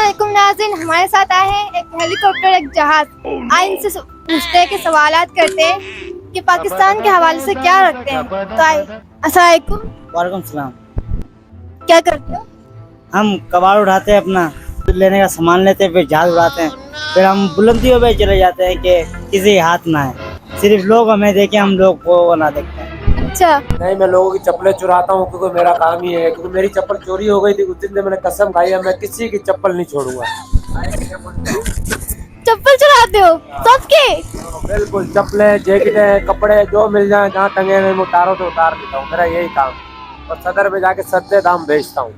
अस्सलामुअलैकुम नाज़रीन, हमारे साथ आए हैं एक हेलीकॉप्टर एक जहाज। आए इनसे पूछते हैं कि सवालात करते हैं कि पाकिस्तान के हवाले से क्या रखते हैं। तो आए, अस्सलामुअलैकुम। वालेकुम सलाम। क्या करते हो? हम कबाड़ उठाते हैं, अपना लेने का सामान लेते हैं, फिर जहाज उड़ाते हैं, फिर हम बुलंदियों पे चले जाते हैं कि किसी के हाथ ना है, सिर्फ लोग हमें देखें, हम लोग को ना देखते हैं। अच्छा, नहीं, मैं लोगों की चप्पलें चुराता हूँ क्योंकि मेरा काम ही है। क्योंकि मेरी चप्पल चोरी हो गई थी उस दिन से मैंने कसम खाई है, मैं किसी की चप्पल नहीं छोड़ूंगा। चप्पल चुराते हो सबके? बिल्कुल, चप्पलें, जैकेटें, कपड़े जो मिल जाए, जहाँ टंगे हैं मैं उतारो तो उतार देता हूँ, मेरा यही काम। और सदर में जाके सस्ते दाम बेचता हूँ।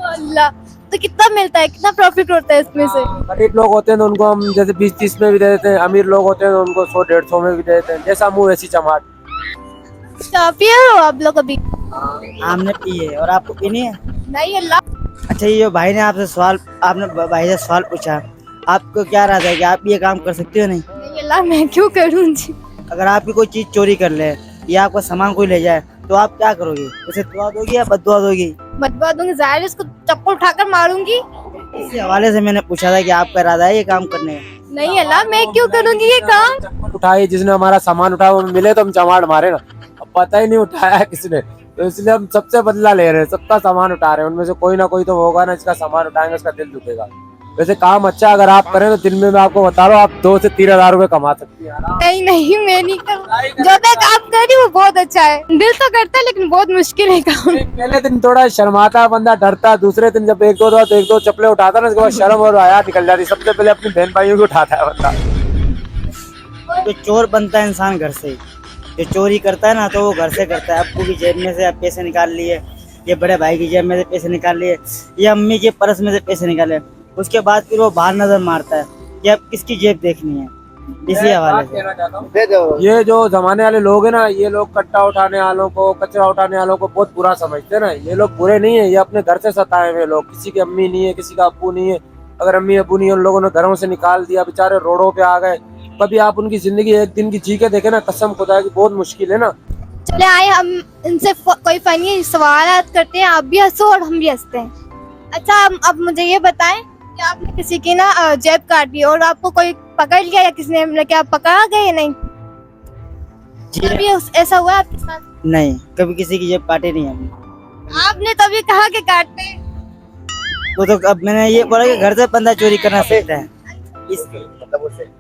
अल्लाह, तो कितना मिलता है, कितना प्रॉफिट होता है इसमें से? गरीब लोग होते हैं तो उनको हम जैसे 20-30 में भी दे देते हैं, अमीर लोग होते हैं तो उनको 100-150 में भी दे देते हैं, जैसा मुँह वैसी चमाट। अच्छा, पिए हो आप लोग अभी? हमने पी है और आपको पीनी है? नहीं अल्लाह। अच्छा, ये जो भाई ने आपने भाई से सवाल पूछा, आपको क्या रहता है कि आप ये काम कर सकते हो? नहीं। नहीं अल्लाह, मैं क्यों करूँ जी। अगर आपकी कोई चीज चोरी कर ले या आपका सामान कोई ले जाए तो आप क्या करोगे? उसे दुआ दोगी या बद्दुआ दोगी? बदबा दूंगी, जाहिर है उसको चप्पल उठाकर मारूंगी। इसी हवाले से मैंने पूछा था कि आपका इरादा है ये काम करने का? नहीं अल्लाह, मैं क्यों करूँगी ये काम? चप्पल उठाई, जिसने हमारा सामान उठाया वो मिले तो हम चमाट मारे ना। अब पता ही नहीं उठाया है किसने, तो इसलिए हम सबसे बदला ले रहे हैं, सबका सामान उठा रहे हैं। उनमें से कोई ना कोई तो होगा ना जिसका सामान उठाएंगे, उसका दिल दुखेगा। वैसे काम अच्छा अगर आप करें तो दिन में मैं आपको बता रहा हूँ, आप 2 से 3 हजार रुपए कमा सकती हैं। नहीं नहीं, मैं नहीं करूँ। जो मैं काम कर रही हूँ वो बहुत अच्छा है, दिल तो करता है लेकिन बहुत मुश्किल है काम। पहले दिन थोड़ा शर्माता है बंदा, डरता है, दूसरे दिन जब एक दो चप्पलें उठाता है ना, उसके बाद शर्म और हया निकल जाती है। सबसे पहले अपनी बहन भाइयों को उठाता है बंदा। तो चोर बनता है इंसान घर से ही। जो चोरी करता है ना तो वो घर से करता है। अब्बू की जेब में से आप पैसे निकाल लिए, ये बड़े भाई की जेब में से पैसे निकाल लिए, ये अम्मी के पर्स में से पैसे निकाले, उसके बाद फिर वो बाहर नजर मारता है कि अब किसकी जेब देखनी है। इसी हवाले से ये जो जमाने वाले लोग हैं ना, ये लोग कट्टा उठाने वालों को, कचरा उठाने वालों को बहुत बुरा समझते हैं ना। ये लोग बुरे नहीं है, ये अपने घर से सताए हुए लोग। किसी की अम्मी नहीं है, किसी का अब्बू नहीं है। अगर अम्मी अब्बू नहीं है, उन लोगों ने घरों से निकाल दिया, बेचारे रोडों पे आ गए। कभी आप उनकी जिंदगी एक दिन की जी के देखे ना, कसम खुदा की बहुत मुश्किल है ना। चले आए, हम इनसे कोई फनी सवाल करते हैं, आप भी हंसो और हम भी हंसते हैं। अच्छा, अब मुझे ये बताएं कि आपने किसी की ना जेब काट दी और आपको कोई पकड़ लिया या किसी ने, मतलब कि आप पकड़ा गए या नहीं? कभी ऐसा हुआ आपके साथ? नहीं, कभी किसी की जेब काटे नहीं हमने। आपने तभी कहा कि काटते हैं। वो तो अब मैंने ये बोला कि घर से बंदा चोरी करना सीखता है, इस मतलब उसे।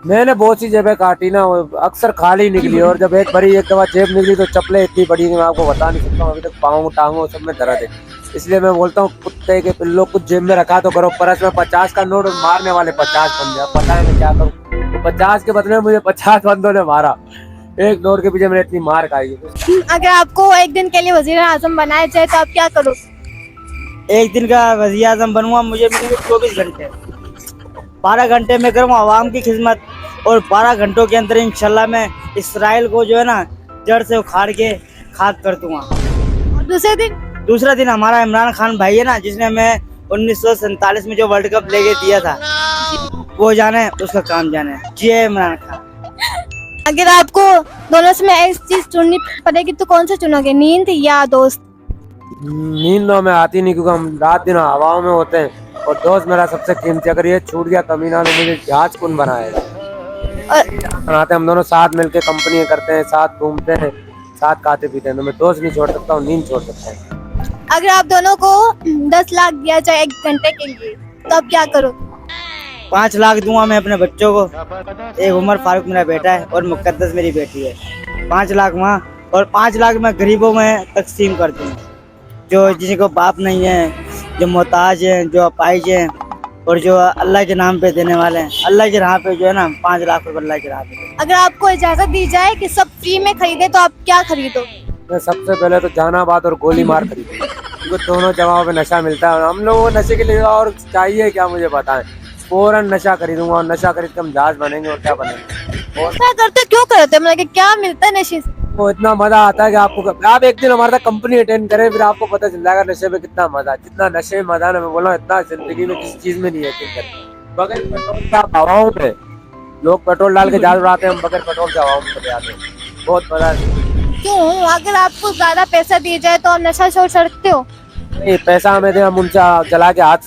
मैंने बहुत सी जेबें काटी ना, वो अक्सर खाली निकली। और जब एक दफा जेब निकली तो चप्पलें इतनी बड़ी थी, मैं आपको बता नहीं सकता हूँ। अभी तक पाँव टांगों सब में दर्द है। इसलिए मैं बोलता हूँ, कुत्ते के पिल्लों कुछ जेब में रखा तो करो। परस में 50 का नोट मारने वाले 50 बंदे, अब पता है मैं क्या करूँ। तो 50 के बदले में मुझे 50 बंदों ने मारा। एक नोट के पीछे मैंने इतनी मार खाई। अगर आपको एक दिन के लिए वजीर आजम बनाया जाए तो आप क्या करो? एक दिन का वज़ीर आज़म बनूंगा, मुझे मिलेंगे 24 घंटे। 12 घंटे में करूँगा आवाम की खिदमत, और 12 घंटों के अंदर इंशाल्लाह मैं इसराइल को जो है ना जड़ से उखाड़ के खाक कर दूंगा। और दूसरा दिन हमारा इमरान खान भाई है ना, जिसने हमें 1947 में जो वर्ल्ड कप लेके दिया था, वो जाने, उसका काम जाने। जी इमरान खान। अगर आपको दोनों से में एक चीज चुननी पड़ेगी तो कौन सा चुनोगे, नींद या दोस्त? नींद तो हमें आती नहीं, क्योंकि हम रात दिन हवाओं में होते हैं। और दोस्त मेरा सबसे कीमती, अगर ये छूट गया कमीना तो मुझे जहाज कौन बनाएगा। बनाते हम दोनों साथ मिलके कंपनी करते हैं, साथ घूमते हैं, साथ खाते पीते हैं। तो मैं दोस्त नहीं छोड़ सकता हूँ, नींद छोड़ सकता हूँ। अगर आप दोनों को 10 लाख दिया जाए 1 घंटे के लिए तो आप क्या करो? 5 लाख दूंगा मैं अपने बच्चों को। एक उमर फारूक मेरा बेटा है और मुकद्दस मेरी बेटी है। 5 लाख वहाँ और 5 लाख मैं गरीबों में तकसीम कर दूँगा, जो जिसको बाप नहीं है, जो मोहताज हैं, जो अपाहिज हैं, और जो अल्लाह के नाम पे देने वाले हैं। अल्लाह के राह पे जो है ना 5 लाख रुपए अल्लाह के राह पे। अगर आपको इजाजत दी जाए कि सब फ्री में खरीदे तो आप क्या खरीदो? मैं सबसे पहले तो जहानाबाद और गोली मार खरीदूंगा, क्योंकि दोनों जगहों पे नशा मिलता है। हम लोगों को नशे के लिए और चाहिए क्या, मुझे बताएं। फौरन नशा खरीदूंगा, और नशा खरीद के हम जहाज बनेंगे और क्या बनेंगे। और क्या करते, क्यों करते, मतलब कि क्या मिलता है नशे से? वो इतना मजा आता है कि आप एक दिन हमारे साथ कंपनी अटेंड करें, फिर आपको पता चल जाएगा नशे में कितना मजा। जितना नशे में मजा ना, मैं बोला इतना जिंदगी में किसी चीज में नहीं है। बगैर पेट्रोल के आप हवाओं पे, लोग पेट्रोल डाल के जहाज उड़ाते हैं, हम बगैर पेट्रोल के हवाओं में चले जाते हैं। बहुत मजा है। क्यों? अगर आपको ज्यादा पैसा दिया जाए तो आप नशा छोड़ सकते हो? नहीं, पैसा हमें दे, हम उनसे जला के आग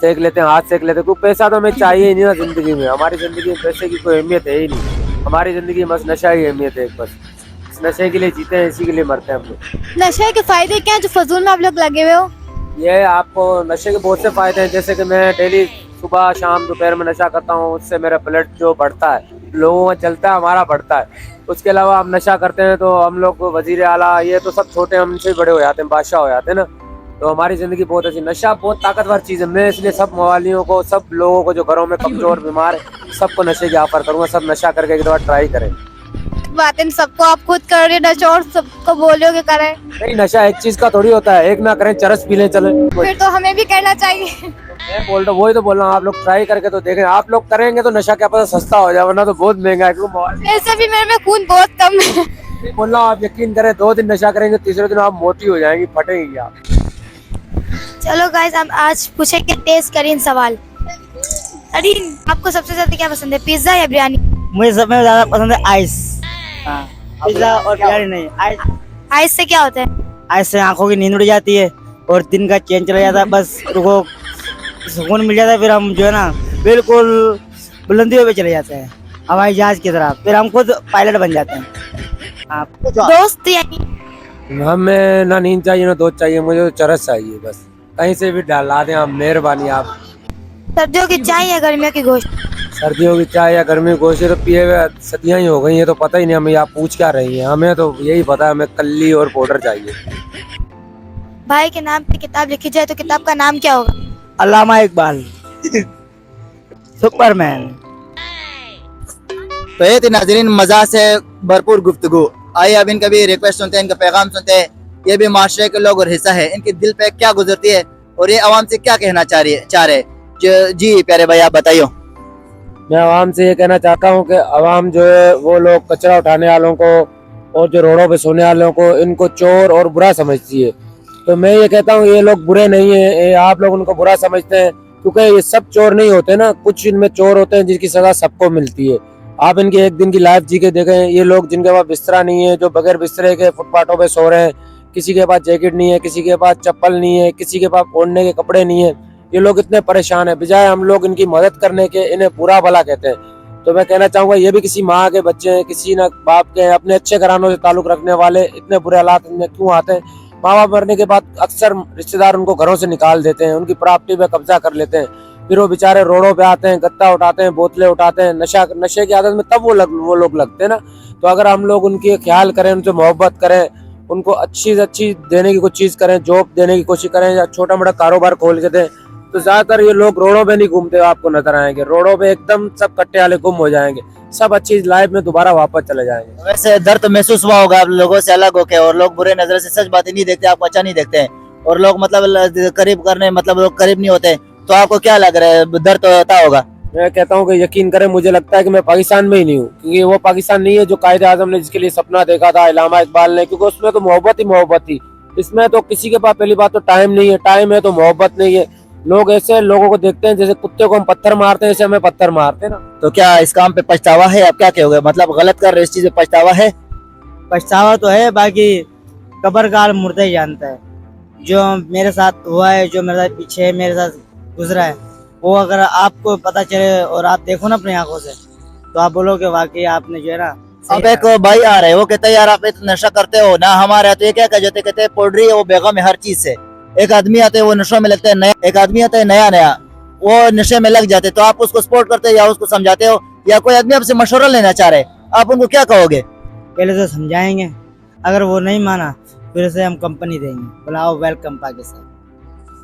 सेक लेते हैं, हाथ सेक लेते हैं, क्योंकि पैसा तो हमें चाहिए ही नहीं ना जिंदगी में। हमारी जिंदगी में पैसे की कोई अहमियत है ही नहीं। हमारी जिंदगी में बस नशा ही अहमियत है, बस इस नशे के लिए जीते हैं, इसी के लिए मरते हैं हम लोग। नशे के फायदे क्या हैं जो फजूल में आप लोग लगे हुए हो? ये आपको नशे के बहुत से फायदे हैं, जैसे कि मैं डेली सुबह शाम दोपहर में नशा करता हूँ, उससे मेरा ब्लड जो बढ़ता है, लोगों का चलता है, हमारा बढ़ता है। उसके अलावा हम नशा करते हैं तो हम लोग वजीर आला, ये तो सब छोटे हमसे ही बड़े हो जाते हैं, बादशाह हो जाते हैं ना। तो हमारी जिंदगी बहुत अच्छी। नशा बहुत ताकतवर चीज़ है। मैं इसलिए सब मवालियों को, सब लोगों को जो घरों में कमजोर बीमार है, सबको नशे की ऑफर करूँगा, सब नशा करके एक दफा ट्राई करें। बातें सबको आप खुद कर रहे हो नशा और सबको बोलोगे करें? नहीं, नशा एक चीज का थोड़ी होता है, एक ना करें चरस पी लें चले। फिर तो हमें भी करना चाहिए। मैं बोल रहा हूँ, वही तो बोल रहा हूँ, आप लोग ट्राई करके तो देखें। आप लोग करेंगे तो नशा क्या पता सस्ता हो जाए, वरना तो बहुत महंगा है। क्योंकि वैसे भी मेरे में खून बहुत कम है। बोल रहा हूँ, आप यकीन करें, 2 दिन नशा करेंगे, तीसरे दिन आप मोटी हो जाएंगी, फटेंगी आप। चलो गाइस, हम आज पूछेंगे टेस्ट करीन सवाल। करीन, आपको सबसे ज्यादा क्या पसंद है, पिज्जा या बिरयानी? मुझे सब में ज्यादा पसंद है आइस। हाँ, पिज्जा और बिरयानी नहीं, आइस। आइस से क्या होता है? आइस से आंखों की नींद उड़ जाती है और दिन का चैन चला जाता है, बस रुको सुकून मिल जाता है। फिर हम जो है ना बिल्कुल बुलंदियों पे चले जाते हैं, हवाई जहाज की तरह। फिर हम खुद पायलट बन जाते हैं। हाँ, दोस्त यानी? हमें ना नींद चाहिए ना दोस्त चाहिए, मुझे तो चरस चाहिए बस। कहीं से भी डाला दें आप, मेहरबानी आप। सर्दियों की चाय या गर्मियों की गोश्त? सर्दियों की चाय या गर्मी की गोश्त तो पिए हुए सदियाँ ही हो गई हैं, तो पता ही नहीं हमें। आप पूछ क्या रही हैं, हमें तो यही पता है, हमें कल्ली और पाउडर चाहिए। भाई के नाम पे किताब लिखी जाए तो किताब का नाम क्या होगा? अल्लामा इकबाल। सुपरमैन। तो ये थी नाजरीन मजा से भरपूर गुफ्तगू। आइए अब इनका भी रिक्वेस्ट सुनते हैं, इनका पैगाम सुनते हैं। ये भी माशरे के लोग और हिस्सा है, इनके दिल पे क्या गुजरती है और ये आवाम से क्या कहना चाह रहे। जी प्यारे भाई, आप बताइए। मैं आवाम से ये कहना चाहता हूँ कि आवाम जो है वो लोग कचरा उठाने वालों को और जो रोडों पे सोने वालों को, इनको चोर और बुरा समझती है। तो मैं ये कहता हूँ ये लोग बुरे नहीं है, आप लोग उनको बुरा समझते हैं, क्योंकि ये सब चोर नहीं होते ना, कुछ इनमें चोर होते हैं जिसकी सजा सबको मिलती है। आप इनकी एक दिन की लाइफ जी के देखें। ये लोग जिनके पास बिस्तरा नहीं है, जो बगैर बिस्तरे के फुटपाथों पे सो रहे हैं, किसी के पास जैकेट नहीं है, किसी के पास चप्पल नहीं है, किसी के पास ओढ़ने के कपड़े नहीं है, ये लोग इतने परेशान हैं। बजाय हम लोग इनकी मदद करने के इन्हें बुरा भला कहते हैं। तो मैं कहना चाहूंगा ये भी किसी माँ के बच्चे हैं, किसी न बाप के, अपने अच्छे घरानों से ताल्लुक रखने वाले, इतने बुरे हालात में क्यों आते हैं? माँ बाप मरने के बाद अक्सर रिश्तेदार उनको घरों से निकाल देते हैं, उनकी प्रॉपर्टी पे कब्जा कर लेते हैं। फिर वो बेचारे रोडों पे आते हैं, गत्ता उठाते हैं, बोतलें उठाते हैं, नशे की आदत में तब वो लोग लगते हैं ना। तो अगर हम लोग उनकी ख्याल करें, उनसे मोहब्बत करें, उनको अच्छी से अच्छी देने की कुछ चीज करें, जॉब देने की कोशिश करें या छोटा मोटा कारोबार खोल के दें, तो ज्यादातर ये लोग रोडों पे नहीं घूमते, आपको नजर आएंगे। रोडों पे एकदम सब कट्टे वाले गुम हो जाएंगे, सब अच्छी लाइफ में दोबारा वापस चले जाएंगे। वैसे दर्द तो महसूस हुआ होगा आप लोगों से अलग होके, और लोग बुरे नजर से सच बातें नहीं देखते, आपको अच्छा नहीं देखते हैं, और लोग मतलब करीब करने मतलब लोग करीब नहीं होते। तो आपको क्या लग रहा है, दर्द तो होता होगा? मैं कहता हूँ कि यकीन करें, मुझे लगता है कि मैं पाकिस्तान में ही नहीं हूँ, क्योंकि वो पाकिस्तान नहीं है जो कायदे आजम ने जिसके लिए सपना देखा था, अल्लामा इकबाल ने, क्योंकि उसमें तो मोहब्बत ही मोहब्बत थी। इसमें तो किसी के पास पहली बात तो टाइम नहीं है, टाइम है तो मोहब्बत नहीं है। लोग ऐसे लोगों को देखते हैं जैसे कुत्ते को हम पत्थर मारते हैं, ऐसे हमें पत्थर मारते हैं ना। तो क्या इस काम पे पछतावा है? आप क्या कहोगे, मतलब गलत कर रहे, इस चीज पे पछतावा है? पछतावा तो है, बाकी कब्र का हाल मुर्दा ही जानता है। जो मेरे साथ हुआ है, जो मेरे साथ पीछे मेरे साथ गुजरा है, वो अगर आपको पता चले और आप देखो ना अपनी आंखों से, तो आप बोलोगे वाकई आपने जो है ना। अब एक भाई आ रहे हैं, वो कहते हैं यार आप तो नशा करते हो ना हमारे, तो ये क्या कहते हैं पाउडरी है, वो बेगम है हर चीज से। एक आदमी आते हैं वो नशे में लगता है नया, एक आदमी आता है नया वो नशे में लग जाते, तो आप उसको सपोर्ट करते हो या उसको समझाते हो, या कोई आदमी आपसे मशवरा लेना चाह रहे, आप उनको क्या कहोगे? पहले तो समझाएंगे, अगर वो नहीं माना फिर से हम कंपनी देंगे, बुलाओ वेलकम पाकिस्तान।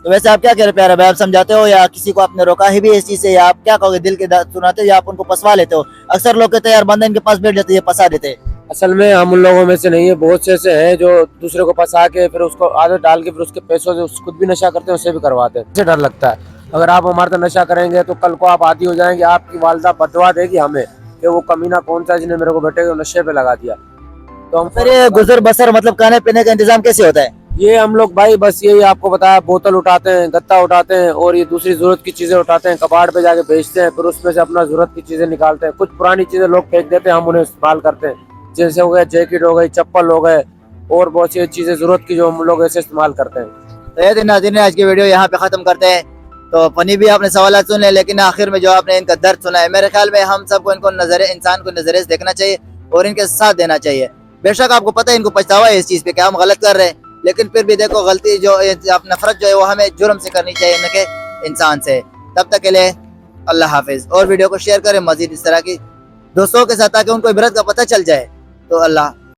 तो वैसे आप क्या कह रहे प्यारे भाई, आप समझाते हो या किसी को आपने रोका है भी इस चीज से, या आप क्या कहोगे, दिल के सुनाते हो या आप उनको पसवा लेते हो? अक्सर लोग कहते हैं यार बंदे इनके पास बैठ जाते हैं, पसा देते। असल में हम उन लोगों में से नहीं है, बहुत से ऐसे हैं जो दूसरे को फंसा के फिर उसको आदत डाल के फिर उसके पैसों से खुद भी नशा करते हैं, उससे भी करवाते हैं। इससे डर लगता है, अगर आप हमारे साथ नशा करेंगे तो कल को आप आदी हो जाएंगे, आपकी वालदा बदवा देगी हमें कि वो कमीना कौन सा जिसने मेरे को बेटे को नशे पे लगा दिया। तो हम फिर ये गुजर बसर मतलब खाने पीने का इंतजाम कैसे होता है? ये हम लोग भाई बस यही आपको बताया, बोतल उठाते हैं, गत्ता उठाते हैं और ये दूसरी जरूरत की चीजें उठाते हैं, कबाड़ पे जाके बेचते हैं, फिर उसमें से अपना जरूरत की चीजें निकालते हैं। कुछ पुरानी चीजें लोग फेंक देते हैं, हम उन्हें इस्तेमाल करते हैं, जैसे हो गए जैकेट हो गई, चप्पल हो गए और बहुत सी चीजें जरूरत की जो हम लोग ऐसे इस्तेमाल करते हैं। तो ये नाज़रीन आज की वीडियो यहाँ पे ख़त्म करते हैं। तो फनी भी आपने सवाल सुन ले, लेकिन आखिर में जो आपने इनका दर्द सुना है, मेरे ख्याल में हम सबको इनको इंसान को नजरे से देखना चाहिए और इनके साथ देना चाहिए। बेशक आपको पता है इनको पछतावा है इस चीज़ पे कि हम गलत कर रहे हैं, लेकिन फिर भी देखो गलती जो नफरत जो है वो हमें जुर्म से करनी चाहिए, न कि इंसान से। तब तक के लिए अल्लाह हाफिज। और वीडियो को शेयर करें मजीद इस तरह की दोस्तों के साथ, ताकि उनको इबरत का पता चल जाए। तो अल्लाह